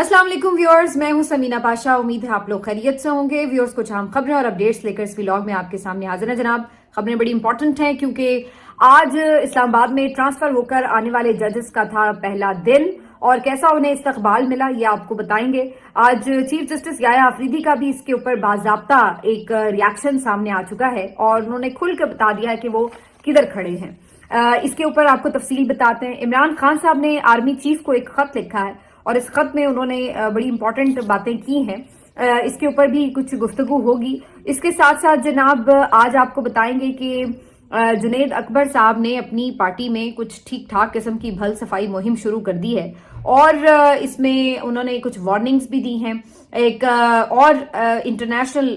अस्सलाम वालेकुम व्यूअर्स, मैं हूं समीना पाशा। उम्मीद है आप लोग खैरियत से होंगे। व्यूअर्स, कुछ अहम खबरें और अपडेट्स लेकर इस व्लॉग में आपके सामने हाजिर है जनाब। खबरें बड़ी इंपॉर्टेंट हैं क्योंकि आज इस्लामाबाद में ट्रांसफर होकर आने वाले जजेस का था पहला दिन और कैसा उन्हें इस्तकबाल मिला ये आपको बताएंगे। आज चीफ जस्टिस याया अफरीदी का भी इसके ऊपर बाज़ाब्ता एक रिएक्शन सामने आ चुका है और उन्होंने खुलकर बता दिया है कि वो किधर खड़े हैं। इसके ऊपर आपको तफसील बताते हैं। इमरान खान साहब ने आर्मी चीफ को एक खत लिखा है और इस खत में उन्होंने बड़ी इंपॉर्टेंट बातें की हैं। इसके ऊपर भी कुछ गुफ्तगू होगी। इसके साथ साथ जनाब आज आपको बताएंगे कि जुनैद अकबर साहब ने अपनी पार्टी में कुछ ठीक ठाक किस्म की भल सफाई मुहिम शुरू कर दी है और इसमें उन्होंने कुछ वार्निंग्स भी दी हैं। एक और इंटरनेशनल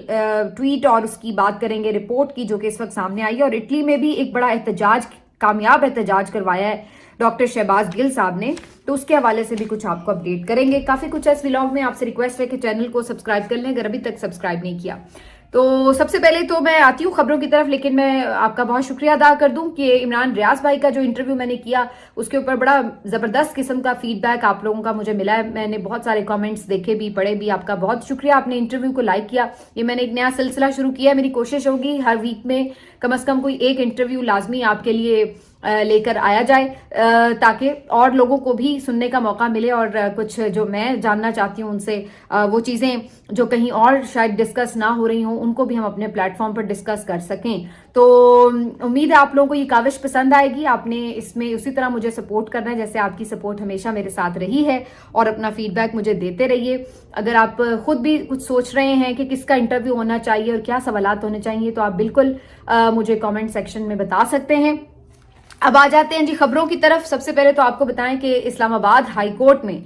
ट्वीट और उसकी बात करेंगे, रिपोर्ट की, जो कि इस वक्त सामने आई है। और इटली में भी एक बड़ा एहतजाज, कामयाब एहतजाज करवाया है डॉक्टर शहबाज गिल साहब ने, तो उसके हवाले से भी कुछ आपको अपडेट करेंगे। काफी कुछ है इस व्लॉग में। आपसे रिक्वेस्ट है कि चैनल को सब्सक्राइब कर लें अगर अभी तक सब्सक्राइब नहीं किया। तो सबसे पहले तो मैं आती हूँ खबरों की तरफ, लेकिन मैं आपका बहुत शुक्रिया अदा कर दूं कि इमरान रियाज भाई का जो इंटरव्यू मैंने किया उसके ऊपर बड़ा जबरदस्त किस्म का फीडबैक आप लोगों का मुझे मिला है। मैंने बहुत सारे कमेंट्स देखे भी, पढ़े भी। आपका बहुत शुक्रिया, आपने इंटरव्यू को लाइक किया। ये मैंने एक नया सिलसिला शुरू किया है। मेरी कोशिश होगी हर वीक में कम से कम कोई एक इंटरव्यू लाजमी आपके लिए लेकर आया जाए ताकि और लोगों को भी सुनने का मौका मिले और कुछ जो मैं जानना चाहती हूँ उनसे वो चीज़ें जो कहीं और शायद डिस्कस ना हो रही हों उनको भी हम अपने प्लेटफॉर्म पर डिस्कस कर सकें। तो उम्मीद है आप लोगों को ये काविश पसंद आएगी। आपने इसमें उसी तरह मुझे सपोर्ट करना है जैसे आपकी सपोर्ट हमेशा मेरे साथ रही है और अपना फीडबैक मुझे देते रहिए। अगर आप खुद भी कुछ सोच रहे हैं कि किसका इंटरव्यू होना चाहिए और क्या सवालात होने चाहिए तो आप बिल्कुल मुझे कमेंट सेक्शन में बता सकते हैं। अब आ जाते हैं जी खबरों की तरफ। सबसे पहले तो आपको बताएं कि इस्लामाबाद हाई कोर्ट में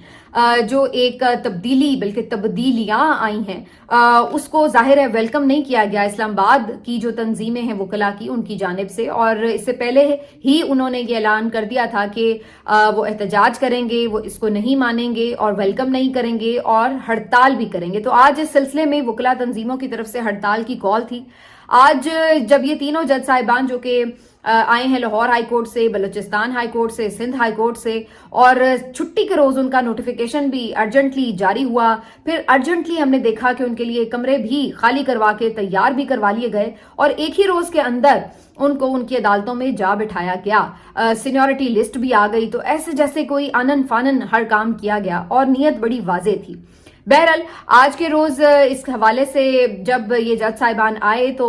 जो एक तब्दीली, बल्कि तब्दीलियां आई हैं, उसको जाहिर है वेलकम नहीं किया गया इस्लामाबाद की जो तंजीमें हैं वकला की, उनकी जानिब से। और इससे पहले ही उन्होंने ये ऐलान कर दिया था कि वो एहतजाज करेंगे, वो इसको नहीं मानेंगे और वेलकम नहीं करेंगे और हड़ताल भी करेंगे। तो आज इस सिलसिले में वकला तंजीमों की तरफ से हड़ताल की कॉल थी। आज जब ये तीनों जज साहिबान जो कि आए हैं लाहौर हाई कोर्ट से, बलूचिस्तान हाई कोर्ट से, सिंध हाई कोर्ट से, और छुट्टी के रोज उनका नोटिफिकेशन भी अर्जेंटली जारी हुआ। फिर अर्जेंटली हमने देखा कि उनके लिए कमरे भी खाली करवा के तैयार भी करवा लिए गए और एक ही रोज के अंदर उनको उनकी अदालतों में जा बिठाया गया। सीनियरिटी लिस्ट भी आ गई। तो ऐसे जैसे कोई आनन फानन हर काम किया गया और नीयत बड़ी वाज़ेह थी। बहरहाल आज के रोज इस हवाले से जब ये जज साहिबान आए तो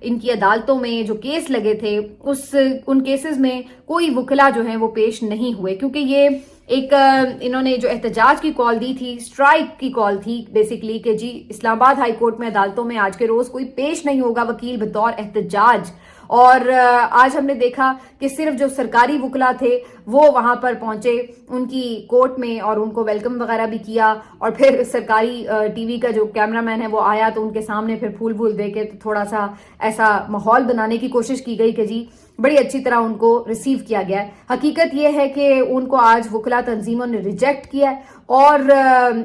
इनकी अदालतों में जो केस लगे थे उन केसेस में कोई वकला जो हैं वो पेश नहीं हुए क्योंकि ये एक इन्होंने जो एहतजाज की कॉल दी थी, स्ट्राइक की कॉल थी बेसिकली, कि जी इस्लामाबाद हाई कोर्ट में अदालतों में आज के रोज कोई पेश नहीं होगा वकील बतौर एहतजाज। और आज हमने देखा कि सिर्फ जो सरकारी वकला थे वो वहां पर पहुंचे उनकी कोर्ट में और उनको वेलकम वगैरह भी किया और फिर सरकारी टीवी का जो कैमरामैन है वो आया तो उनके सामने फिर फूल फूल दे के तो थोड़ा सा ऐसा माहौल बनाने की कोशिश की गई कि जी बड़ी अच्छी तरह उनको रिसीव किया गया है। हकीकत यह है कि उनको आज वकला तंजीमों ने रिजेक्ट किया है और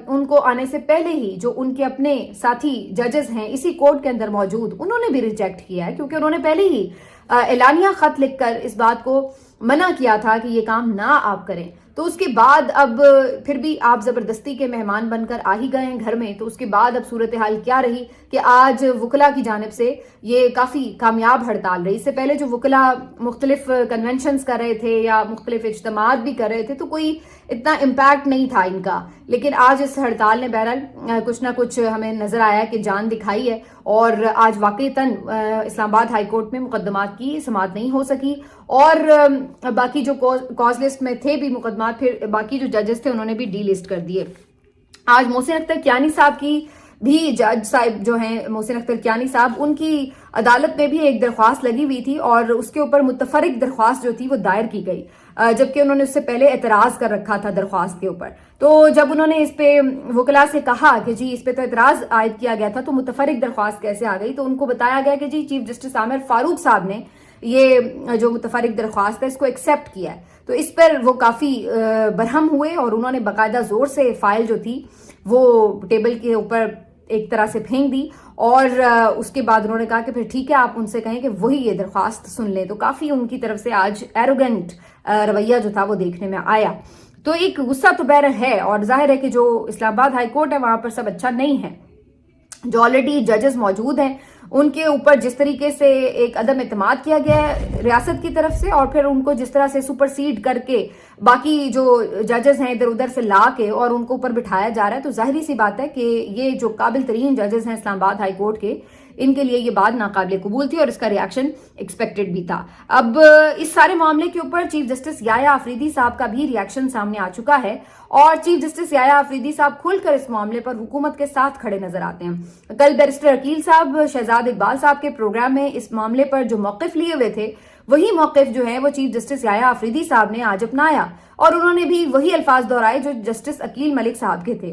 उनको आने से पहले ही जो उनके अपने साथी जजेस हैं इसी कोर्ट के अंदर मौजूद, उन्होंने भी रिजेक्ट किया है क्योंकि उन्होंने पहले ही एलानिया खत लिखकर इस बात को मना किया था कि ये काम ना आप करें। तो उसके बाद अब फिर भी आप जबरदस्ती के मेहमान बनकर आ ही गए हैं घर में। तो उसके बाद अब सूरत हाल क्या रही कि आज वकला की जानिब से ये काफी कामयाब हड़ताल रही। इससे पहले जो वकला मुख्तलिफ कन्वेंशंस कर रहे थे या मुख्तलिफ इज्तिमात भी कर रहे थे तो कोई इतना इम्पैक्ट नहीं था इनका, लेकिन आज इस हड़ताल ने बहरहाल कुछ ना कुछ हमें नजर आया कि जान दिखाई है और आज वाकईतन इस्लामाबाद हाई कोर्ट में मुकदमात की समाअत नहीं हो सकी और बाकी जो कॉज लिस्ट में थे भी मुकदमात, फिर बाकी जो जजेस थे उन्होंने भी डी लिस्ट कर दिए। आज मोहसिन अख्तर कियानी साहब की भी, जज साहब जो हैं मोहसिन अख्तर कियानी साहब, उनकी अदालत में भी एक दरख्वास्त लगी हुई थी और उसके ऊपर मुतफरिक दरख्वास्त जो थी वो दायर की गई, जबकि उन्होंने उससे पहले एतराज कर रखा था दरख्वास्त के ऊपर। तो जब उन्होंने इस पे वकला से कहा कि जी इस पे तो एतराज आयद किया गया था तो मुतफरिक दरख्वास्त कैसे आ गई, तो उनको बताया गया कि जी चीफ जस्टिस आमिर फारूक साहब ने ये जो मुतफरिक दरख्वास्त है इसको एक्सेप्ट किया है। तो इस पर वो काफी बरहम हुए और उन्होंने बाकायदा जोर से फाइल जो थी वो टेबल के ऊपर एक तरह से फेंक दी और उसके बाद उन्होंने कहा कि फिर ठीक है आप उनसे कहें कि वही ये दरख्वास्त सुन लें। तो काफी उनकी तरफ से आज एरोगेंट रवैया जो था वो देखने में आया। तो एक गुस्सा तो बहर है, और जाहिर है कि जो इस्लामाबाद हाई कोर्ट है वहां पर सब अच्छा नहीं है। जो ऑलरेडी जजेस मौजूद हैं उनके ऊपर जिस तरीके से एक अदम एतमाद किया गया है रियासत की तरफ से, और फिर उनको जिस तरह से सुपरसीड करके बाकी जो जजेस हैं इधर उधर से ला के और उनको ऊपर बिठाया जा रहा है, तो जाहिर सी बात है कि ये जो काबिल तरीन जजेस हैं इस्लामाबाद हाई कोर्ट के, इनके लिए ये बात नाकाबिल कबूल थी और इसका रिएक्शन एक्सपेक्टेड भी था। अब इस सारे मामले के ऊपर चीफ जस्टिस याया अफरीदी साहब का भी रिएक्शन सामने आ चुका है, और चीफ जस्टिस याया अफरीदी साहब खुलकर इस मामले पर हुकूमत के साथ खड़े नजर आते हैं। कल बैरिस्टर अकील साहब शहजाद इकबाल साहब के प्रोग्राम में इस मामले पर जो मौकिफ लिए हुए थे, वही मौकिफ जो है वो चीफ जस्टिस याया अफरीदी साहब ने आज अपनाया, और उन्होंने भी वही अल्फाज दोहराए जो जस्टिस अकील मलिक साहब के थे,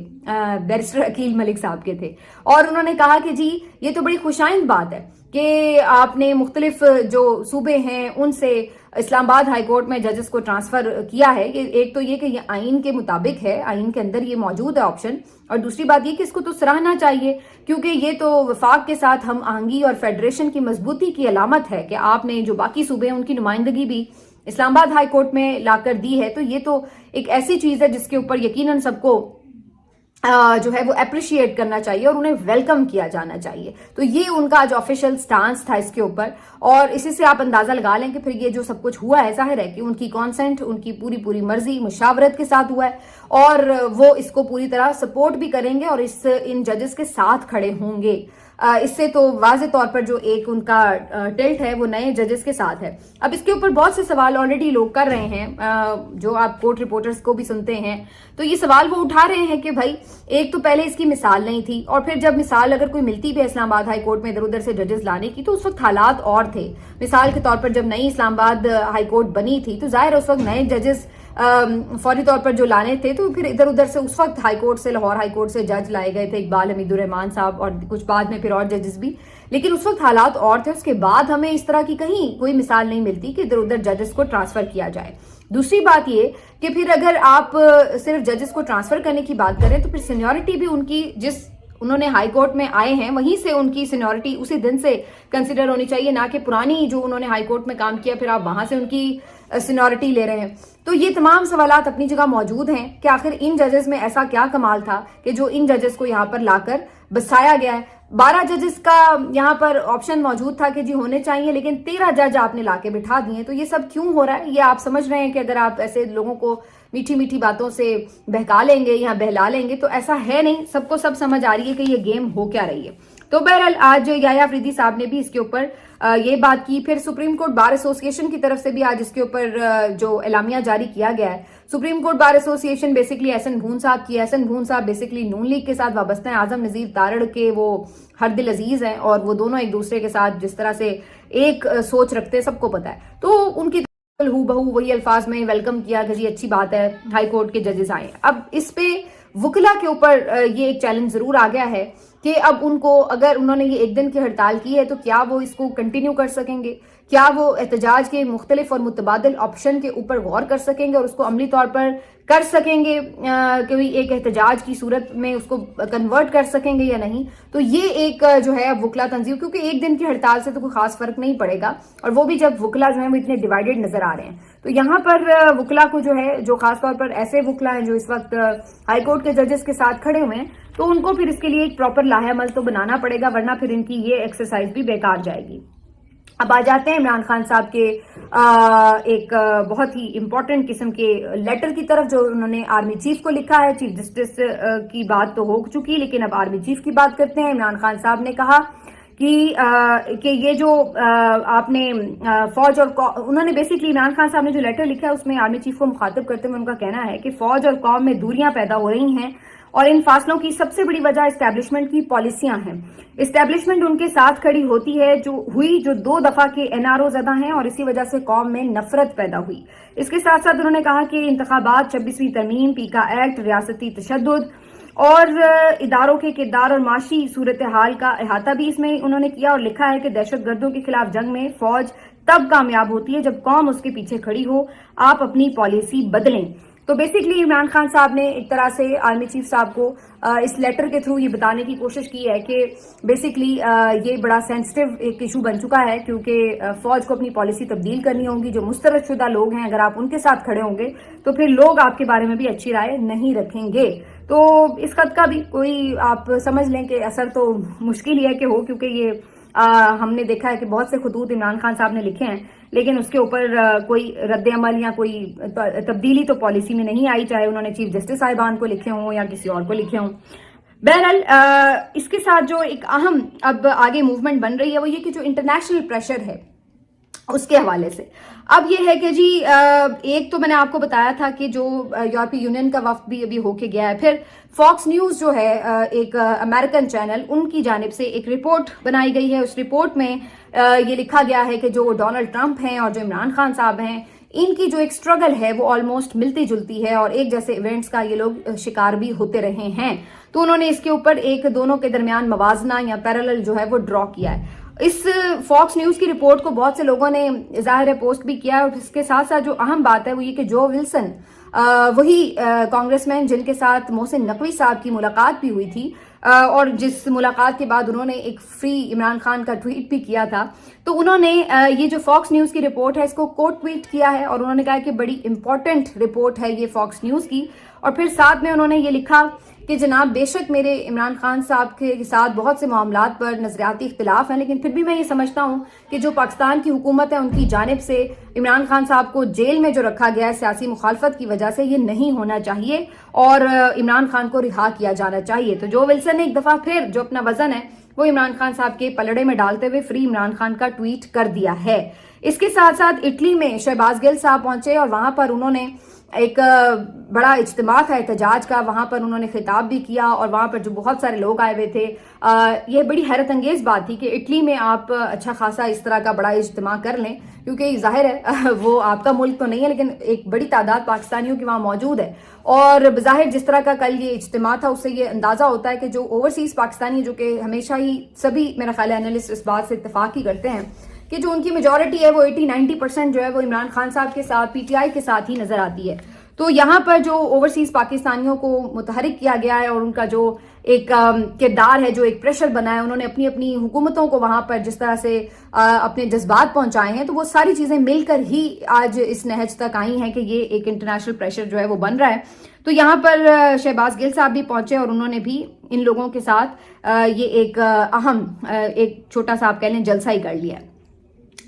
बैरिस्टर अकील मलिक साहब के थे। और उन्होंने कहा कि जी ये तो बड़ी खुशाइंद बात है कि आपने मुख्तलिफ जो सूबे हैं उनसे इस्लामाबाद हाई कोर्ट में जजेस को ट्रांसफर किया है। एक तो ये कि ये आइन के मुताबिक है, आइन के अंदर ये मौजूद है ऑप्शन, और दूसरी बात ये कि इसको तो सराहना चाहिए, क्योंकि ये तो वफाक के साथ हम आहंगी और फेडरेशन की मजबूती की अलामत है कि आपने जो बाकी सूबे हैं उनकी नुमाइंदगी भी इस्लामाबाद हाई कोर्ट में लाकर दी है। तो ये तो एक ऐसी चीज है जिसके ऊपर यकीनन सबको जो है वो अप्रिशिएट करना चाहिए और उन्हें वेलकम किया जाना चाहिए। तो ये उनका आज ऑफिशियल स्टांस था इसके ऊपर, और इसी से आप अंदाजा लगा लें कि फिर ये जो सब कुछ हुआ है, जाहिर है कि उनकी कॉन्सेंट, उनकी पूरी मर्जी मुशावरत के साथ हुआ है, और वो इसको पूरी तरह सपोर्ट भी करेंगे और इन जजेस के साथ खड़े होंगे। इससे तो वाज़े तौर पर जो एक उनका टिल्ट है वो नए जजेस के साथ है। अब इसके ऊपर बहुत से सवाल ऑलरेडी लोग कर रहे हैं, जो आप कोर्ट रिपोर्टर्स को भी सुनते हैं, तो ये सवाल वो उठा रहे हैं कि भाई एक तो पहले इसकी मिसाल नहीं थी, और फिर जब मिसाल अगर कोई मिलती भी है इस्लामाबाद हाई कोर्ट में इधर उधर से जजेस लाने की, तो उस वक्त हालात और थे। मिसाल के तौर पर जब नई इस्लामाबाद हाई कोर्ट बनी थी तो जाहिर उस वक्त नए जजेस फौरी तौर पर जो लाने थे, तो फिर इधर उधर से उस वक्त हाई कोर्ट से, लाहौर हाई कोर्ट से जज लाए गए थे, इकबाल हमीदुर रहमान साहब और कुछ बाद में फिर और जजेस भी, लेकिन उस वक्त हालात और थे। उसके बाद हमें इस तरह की कहीं कोई मिसाल नहीं मिलती कि इधर उधर जजेस को ट्रांसफर किया जाए। दूसरी बात ये कि फिर अगर आप सिर्फ जजेस को ट्रांसफर करने की बात करें तो फिर सीनियरिटी भी उनकी, जिस उन्होंने हाई कोर्ट में आए हैं वहीं से उनकी सीनियरिटी उसी दिन से कंसिडर होनी चाहिए, ना कि पुरानी जो उन्होंने हाई कोर्ट में काम किया फिर आप वहां से उनकी सीनियरिटी ले रहे हैं। तो ये तमाम सवालात अपनी जगह मौजूद हैं कि आखिर इन जजेस में ऐसा क्या कमाल था कि जो इन जजेस को यहाँ पर लाकर बसाया गया है। 12 जजेस का यहाँ पर ऑप्शन मौजूद था कि जी होने चाहिए, लेकिन 13 जज आपने लाके बिठा दिए। तो ये सब क्यों हो रहा है? ये आप समझ रहे हैं कि अगर आप ऐसे लोगों को मीठी मीठी बातों से बहका लेंगे या बहला लेंगे, तो ऐसा है नहीं। सबको सब समझ आ रही है कि ये गेम हो क्या रही है। तो बहरहाल आज याया अफरीदी साहब ने भी इसके ऊपर ये बात की। फिर सुप्रीम कोर्ट बार एसोसिएशन की तरफ से भी आज इसके ऊपर जो एलामिया जारी किया गया है। Supreme court bar association basically Ahsan Bhoon साहब की, एहसन भून साहब बेसिकली नून लीग के साथ वाबस्ता है। आजम नजीर तारड़ के वो हर दिल अजीज हैं और वो दोनों एक दूसरे के साथ जिस तरह से एक सोच रखते हैं सबको पता है। तो उनकी हू बहू वही अल्फाज में वेलकम किया कि जी अच्छी बात है हाई कोर्ट के जजेस आए। अब इस पे वकला के ऊपर ये एक चैलेंज जरूर आ गया है कि अब उनको, अगर उन्होंने ये एक दिन की हड़ताल की है तो क्या वो इसको कंटिन्यू कर सकेंगे, क्या वो एहतजाज के मुख्तलिफ और मुतबादिल ऑप्शन के ऊपर गौर कर सकेंगे और उसको अमली तौर पर कर सकेंगे कि एक एहतजाज की सूरत में उसको कन्वर्ट कर सकेंगे या नहीं। तो ये एक जो है वकला तंजीम, क्योंकि एक दिन की हड़ताल से तो कोई खास फर्क नहीं पड़ेगा, और वो भी जब वकला जो है वो इतने डिवाइडेड नजर आ रहे हैं। तो यहाँ पर वकला को जो है, जो खासतौर पर ऐसे वकला हैं जो इस वक्त हाईकोर्ट के जजेस के साथ खड़े हुए हैं, तो उनको फिर इसके लिए एक प्रॉपर लाहेअमल तो बनाना पड़ेगा, वरना फिर इनकी ये एक्सरसाइज भी बेकार जाएगी। अब आ जाते हैं इमरान खान साहब के एक बहुत ही इंपॉर्टेंट किस्म के लेटर की तरफ जो उन्होंने आर्मी चीफ को लिखा है। चीफ जस्टिस की बात तो हो चुकी, लेकिन अब आर्मी चीफ की बात करते हैं। इमरान खान साहब ने कहा कि ये जो आपने फौज और उन्होंने बेसिकली इमरान खान साहब ने जो लेटर लिखा है उसमें आर्मी चीफ को मुखातिब करते हुए उनका कहना है कि फौज और कौम में दूरियां पैदा हो रही हैं और इन फासलों की सबसे बड़ी वजह एस्टैब्लिशमेंट की पॉलिसियां हैं। एस्टैब्लिशमेंट उनके साथ खड़ी होती है जो 2 दफा के एनआरओ ज़दा हैं और इसी वजह से कौम में नफरत पैदा हुई। इसके साथ साथ उन्होंने कहा कि इंतखाबात, 26वीं तरमीम, पीका एक्ट, रियासती तशद्दुद और इदारों के किरदार और माशी सूरत हाल का अहाता भी इसमें उन्होंने किया और लिखा है कि दहशतगर्दों के खिलाफ जंग में फौज तब कामयाब होती है जब कौम उसके पीछे खड़ी हो। आप अपनी पॉलिसी बदलें। تو بیسکلی عمران خان صاحب نے ایک طرح سے آرمی چیف صاحب کو اس لیٹر کے تھرو یہ بتانے کی کوشش کی ہے کہ بیسکلی یہ بڑا سینسٹیو ایک ایشو بن چکا ہے، کیونکہ فوج کو اپنی پالیسی تبدیل کرنی ہوگی. جو مسترد شدہ لوگ ہیں اگر آپ ان کے ساتھ کھڑے ہوں گے تو پھر لوگ آپ کے بارے میں بھی اچھی رائے نہیں رکھیں گے. تو اس خط کا بھی کوئی آپ سمجھ لیں کہ اثر تو مشکل ہی ہے کہ ہو، کیونکہ یہ ہم نے دیکھا ہے کہ بہت سے خطوط عمران خان صاحب نے لکھے ہیں، لیکن اس کے اوپر کوئی رد عمل یا کوئی تبدیلی تو پالیسی میں نہیں آئی، چاہے انہوں نے چیف جسٹس صاحبان کو لکھے ہوں یا کسی اور کو لکھے ہوں. بہرحال اس کے ساتھ جو ایک اہم اب آگے موومنٹ بن رہی ہے وہ یہ کہ جو انٹرنیشنل پریشر ہے اس کے حوالے سے اب یہ ہے کہ جی ایک تو میں نے آپ کو بتایا تھا کہ جو یورپی یونین کا وفد بھی ابھی ہو کے گیا ہے، پھر فاکس نیوز جو ہے ایک امریکن چینل، ان کی جانب سے ایک رپورٹ بنائی گئی ہے. اس رپورٹ میں یہ لکھا گیا ہے کہ جو ڈونلڈ ٹرمپ ہیں اور جو عمران خان صاحب ہیں، ان کی جو ایک سٹرگل ہے وہ آلموسٹ ملتی جلتی ہے اور ایک جیسے ایونٹس کا یہ لوگ شکار بھی ہوتے رہے ہیں. تو انہوں نے اس کے اوپر ایک دونوں کے درمیان موازنہ یا پیرالل جو ہے وہ ڈرا کیا ہے. اس فاکس نیوز کی رپورٹ کو بہت سے لوگوں نے ظاہر ہے پوسٹ بھی کیا ہے، اور اس کے ساتھ ساتھ جو اہم بات ہے وہ یہ کہ جو ولسن وہی کانگریس مین جن کے ساتھ محسن نقوی صاحب کی ملاقات بھی ہوئی تھی، اور جس ملاقات کے بعد انہوں نے ایک فری عمران خان کا ٹویٹ بھی کیا تھا، تو انہوں نے یہ جو فاکس نیوز کی رپورٹ ہے اس کو کوٹ ٹویٹ کیا ہے اور انہوں نے کہا کہ بڑی امپورٹنٹ رپورٹ ہے یہ فاکس نیوز کی. اور پھر ساتھ میں انہوں نے یہ لکھا کہ جناب بے شک میرے عمران خان صاحب کے ساتھ بہت سے معاملات پر نظریاتی اختلاف ہیں، لیکن پھر بھی میں یہ سمجھتا ہوں کہ جو پاکستان کی حکومت ہے ان کی جانب سے عمران خان صاحب کو جیل میں جو رکھا گیا ہے سیاسی مخالفت کی وجہ سے، یہ نہیں ہونا چاہیے اور عمران خان کو رہا کیا جانا چاہیے. تو جو ولسن نے ایک دفعہ پھر جو اپنا وزن ہے وہ عمران خان صاحب کے پلڑے میں ڈالتے ہوئے فری عمران خان کا ٹویٹ کر دیا ہے. اس کے ساتھ ساتھ اٹلی میں شہباز گل صاحب پہنچے اور وہاں پر انہوں نے ایک بڑا اجتماع تھا احتجاج کا، وہاں پر انہوں نے خطاب بھی کیا اور وہاں پر جو بہت سارے لوگ آئے ہوئے تھے. یہ بڑی حیرت انگیز بات تھی کہ اٹلی میں آپ اچھا خاصا اس طرح کا بڑا اجتماع کر لیں، کیونکہ ظاہر ہے وہ آپ کا ملک تو نہیں ہے لیکن ایک بڑی تعداد پاکستانیوں کی وہاں موجود ہے. اور بظاہر جس طرح کا کل یہ اجتماع تھا اس سے یہ اندازہ ہوتا ہے کہ جو اوورسیز پاکستانی، جو کہ ہمیشہ ہی سبھی میرا خیال ہے انالسٹ اس بات سے اتفاق ہی کرتے ہیں کہ جو ان کی میجورٹی ہے وہ 80-90% جو ہے وہ عمران خان صاحب کے ساتھ پی ٹی آئی کے ساتھ ہی نظر آتی ہے. تو یہاں پر جو اوورسیز پاکستانیوں کو متحرک کیا گیا ہے اور ان کا جو ایک کردار ہے، جو ایک پریشر بنا ہے، انہوں نے اپنی اپنی حکومتوں کو وہاں پر جس طرح سے اپنے جذبات پہنچائے ہیں، تو وہ ساری چیزیں مل کر ہی آج اس نہج تک آئی ہیں کہ یہ ایک انٹرنیشنل پریشر جو ہے وہ بن رہا ہے. تو یہاں پر شہباز گل صاحب بھی پہنچے اور انہوں نے بھی ان لوگوں کے ساتھ یہ ایک اہم ایک چھوٹا سا آپ کہہ لیں جلسہ ہی کر لیا.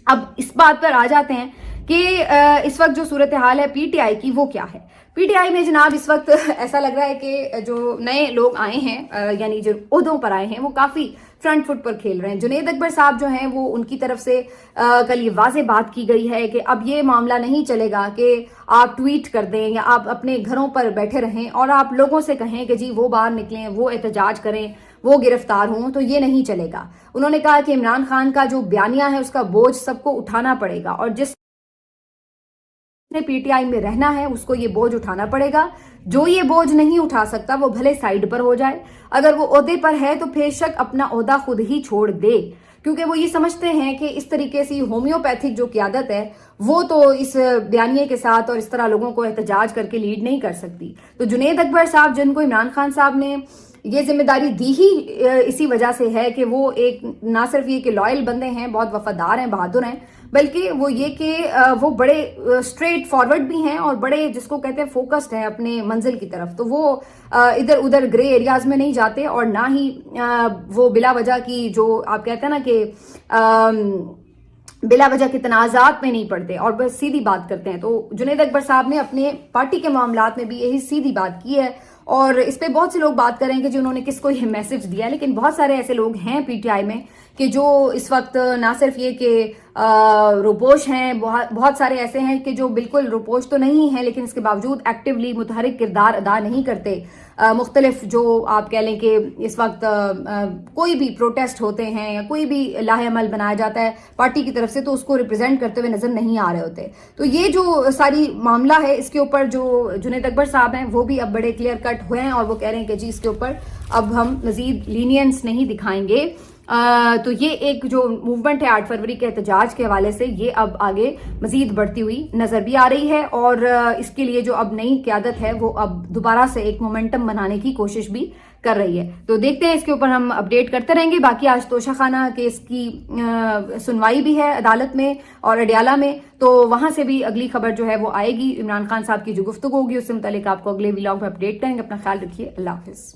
اب اس بات پر آ جاتے ہیں کہ اس وقت جو صورتحال ہے پی ٹی آئی کی وہ کیا ہے. پی ٹی آئی میں جناب اس وقت ایسا لگ رہا ہے کہ جو نئے لوگ آئے ہیں یعنی جو عہدوں پر آئے ہیں وہ کافی فرنٹ فٹ پر کھیل رہے ہیں. جنید اکبر صاحب جو ہیں وہ ان کی طرف سے کل یہ واضح بات کی گئی ہے کہ اب یہ معاملہ نہیں چلے گا کہ آپ ٹویٹ کر دیں یا آپ اپنے گھروں پر بیٹھے رہیں اور آپ لوگوں سے کہیں کہ جی وہ باہر نکلیں، وہ احتجاج کریں، وہ گرفتار ہوں، تو یہ نہیں چلے گا. انہوں نے کہا کہ عمران خان کا جو بیانیہ ہے اس کا بوجھ سب کو اٹھانا پڑے گا اور جس نے پی ٹی آئی میں رہنا ہے اس کو یہ بوجھ اٹھانا پڑے گا. جو یہ بوجھ نہیں اٹھا سکتا وہ بھلے سائیڈ پر ہو جائے، اگر وہ عہدے پر ہے تو بے شک اپنا عہدہ خود ہی چھوڑ دے، کیونکہ وہ یہ سمجھتے ہیں کہ اس طریقے سے ہومیوپیتھک جو قیادت ہے وہ تو اس بیانیے کے ساتھ اور اس طرح لوگوں کو احتجاج کر کے لیڈ نہیں کر سکتی. تو جنید اکبر صاحب جن کو عمران خان صاحب نے یہ ذمہ داری دی ہی اسی وجہ سے ہے کہ وہ ایک نہ صرف یہ کہ لائل بندے ہیں، بہت وفادار ہیں، بہادر ہیں، بلکہ وہ یہ کہ وہ بڑے اسٹریٹ فارورڈ بھی ہیں اور بڑے جس کو کہتے ہیں فوکسڈ ہیں اپنے منزل کی طرف. تو وہ ادھر ادھر گرے ایریاز میں نہیں جاتے اور نہ ہی وہ بلا وجہ کی جو آپ کہتے ہیں نا کہ بلا وجہ کے تنازعات میں نہیں پڑتے اور بس سیدھی بات کرتے ہیں. تو جنید اکبر صاحب نے اپنے پارٹی کے معاملات میں بھی یہی سیدھی بات کی ہے اور اس پہ بہت سے لوگ بات کریں گے کہ انہوں نے کس کو یہ میسج دیا ہے، لیکن بہت سارے ایسے لوگ ہیں پی ٹی آئی میں کہ جو اس وقت نہ صرف یہ کہ روپوش ہیں، بہت سارے ایسے ہیں کہ جو بالکل روپوش تو نہیں ہیں لیکن اس کے باوجود ایکٹیولی متحرک کردار ادا نہیں کرتے. مختلف جو آپ کہہ لیں کہ اس وقت کوئی بھی پروٹیسٹ ہوتے ہیں یا کوئی بھی لاہ عمل بنایا جاتا ہے پارٹی کی طرف سے تو اس کو ریپرزینٹ کرتے ہوئے نظر نہیں آ رہے ہوتے. تو یہ جو ساری معاملہ ہے اس کے اوپر جو جنید اکبر صاحب ہیں وہ بھی اب بڑے کلیئر کٹ ہوئے ہیں اور وہ کہہ رہے ہیں کہ جی اس کے اوپر اب ہم مزید لینینس نہیں دکھائیں گے. تو یہ ایک جو موومنٹ ہے 8 فروری کے احتجاج کے حوالے سے یہ اب آگے مزید بڑھتی ہوئی نظر بھی آ رہی ہے، اور اس کے لیے جو اب نئی قیادت ہے وہ اب دوبارہ سے ایک مومنٹم بنانے کی کوشش بھی کر رہی ہے. تو دیکھتے ہیں، اس کے اوپر ہم اپڈیٹ کرتے رہیں گے. باقی آج توشہ خانہ کیس کی سنوائی بھی ہے عدالت میں اور اڈیالہ میں، تو وہاں سے بھی اگلی خبر جو ہے وہ آئے گی. عمران خان صاحب کی جو گفتگو ہوگی اس سے متعلق آپ کو اگلے ولاگ میں اپڈیٹ کریں گے. اپنا خیال رکھیے. اللہ حافظ.